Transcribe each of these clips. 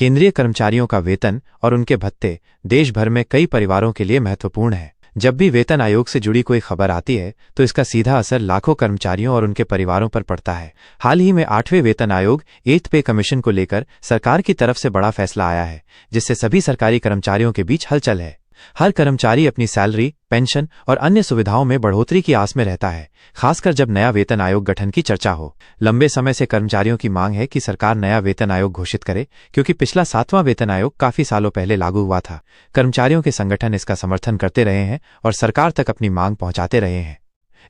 केंद्रीय कर्मचारियों का वेतन और उनके भत्ते देश भर में कई परिवारों के लिए महत्वपूर्ण है। जब भी वेतन आयोग से जुड़ी कोई खबर आती है तो इसका सीधा असर लाखों कर्मचारियों और उनके परिवारों पर पड़ता है। हाल ही में 8वें वेतन आयोग 8th पे कमीशन को लेकर सरकार की तरफ से बड़ा फैसला आया है, जिससे सभी सरकारी कर्मचारियों के बीच हलचल है। हर कर्मचारी अपनी सैलरी, पेंशन और अन्य सुविधाओं में बढ़ोतरी की आस में रहता है, खासकर जब नया वेतन आयोग गठन की चर्चा हो। लंबे समय से कर्मचारियों की मांग है कि सरकार नया वेतन आयोग घोषित करे, क्योंकि पिछला 7वां वेतन आयोग काफी सालों पहले लागू हुआ था। कर्मचारियों के संगठन इसका समर्थन करते रहे हैं और सरकार तक अपनी मांग पहुंचाते रहे हैं।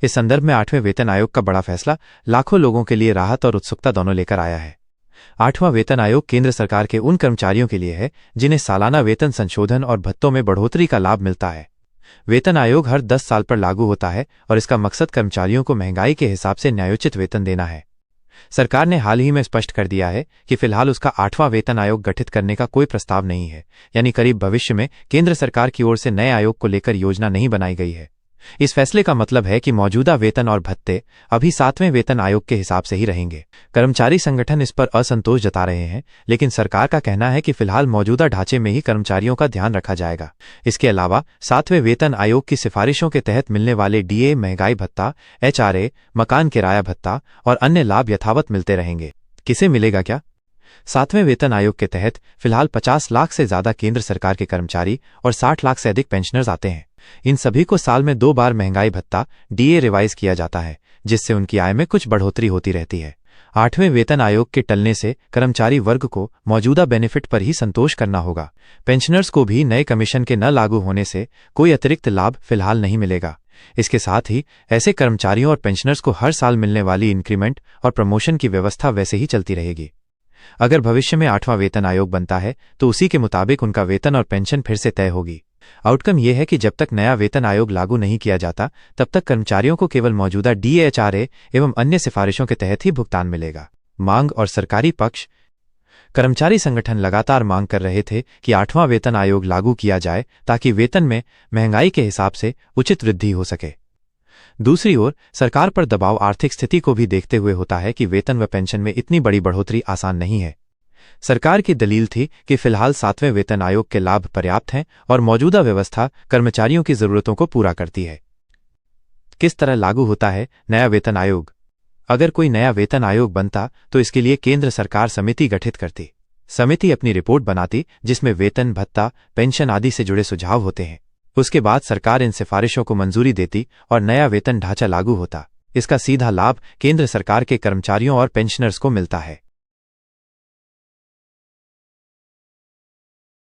इस संदर्भ में 8वें वेतन आयोग का बड़ा फैसला लाखों लोगों के लिए राहत और उत्सुकता दोनों लेकर आया है। 8वां वेतन आयोग केंद्र सरकार के उन कर्मचारियों के लिए है जिन्हें सालाना वेतन संशोधन और भत्तों में बढ़ोतरी का लाभ मिलता है। वेतन आयोग हर 10 साल पर लागू होता है और इसका मकसद कर्मचारियों को महंगाई के हिसाब से न्यायोचित वेतन देना है। सरकार ने हाल ही में स्पष्ट कर दिया है कि फिलहाल उसका 8वां वेतन आयोग गठित करने का कोई प्रस्ताव नहीं है, यानी करीब भविष्य में केंद्र सरकार की ओर से नए आयोग को लेकर योजना नहीं बनाई गई है। इस फैसले का मतलब है कि मौजूदा वेतन और भत्ते अभी 7वें वेतन आयोग के हिसाब से ही रहेंगे। कर्मचारी संगठन इस पर असंतोष जता रहे हैं, लेकिन सरकार का कहना है कि फिलहाल मौजूदा ढांचे में ही कर्मचारियों का ध्यान रखा जाएगा। इसके अलावा 7वें वेतन आयोग की सिफारिशों के तहत मिलने वाले डीए, महंगाई भत्ता, HRA, मकान किराया भत्ता और अन्य लाभ यथावत मिलते रहेंगे। किसे मिलेगा क्या? 7वें वेतन आयोग के तहत फिलहाल 50 लाख से ज्यादा केंद्र सरकार के कर्मचारी और 60 लाख से अधिक पेंशनर्स आते हैं। इन सभी को साल में 2 बार महंगाई भत्ता, डीए रिवाइज किया जाता है, जिससे उनकी आय में कुछ बढ़ोतरी होती रहती है। 8वें वेतन आयोग के टलने से कर्मचारी वर्ग को मौजूदा बेनिफिट पर ही संतोष करना होगा। पेंशनर्स को भी नए कमीशन के न लागू होने से कोई अतिरिक्त लाभ फिलहाल नहीं मिलेगा। इसके साथ ही ऐसे कर्मचारियों और पेंशनर्स को हर साल मिलने वाली इंक्रीमेंट और प्रमोशन की व्यवस्था वैसे ही चलती रहेगी। अगर भविष्य में 8वां वेतन आयोग बनता है तो उसी के मुताबिक उनका वेतन और पेंशन फिर से तय होगी। आउटकम यह है कि जब तक नया वेतन आयोग लागू नहीं किया जाता, तब तक कर्मचारियों को केवल मौजूदा डीए, HRA एवं अन्य सिफारिशों के तहत ही भुगतान मिलेगा। मांग और सरकारी पक्ष। कर्मचारी संगठन लगातार मांग कर रहे थे कि 8वां वेतन आयोग लागू किया जाए ताकि वेतन में महंगाई के हिसाब से उचित वृद्धि हो सके। दूसरी ओर सरकार पर दबाव आर्थिक स्थिति को भी देखते हुए होता है कि वेतन व पेंशन में इतनी बड़ी बढ़ोतरी आसान नहीं है। सरकार की दलील थी कि फिलहाल 7वें वेतन आयोग के लाभ पर्याप्त हैं और मौजूदा व्यवस्था कर्मचारियों की जरूरतों को पूरा करती है। किस तरह लागू होता है नया वेतन आयोग? अगर कोई नया वेतन आयोग बनता तो इसके लिए केंद्र सरकार समिति गठित करती। समिति अपनी रिपोर्ट बनाती, जिसमें वेतन, भत्ता, पेंशन आदि से जुड़े सुझाव होते हैं। उसके बाद सरकार इन सिफारिशों को मंजूरी देती और नया वेतन ढांचा लागू होता। इसका सीधा लाभ केंद्र सरकार के कर्मचारियों और पेंशनर्स को मिलता है।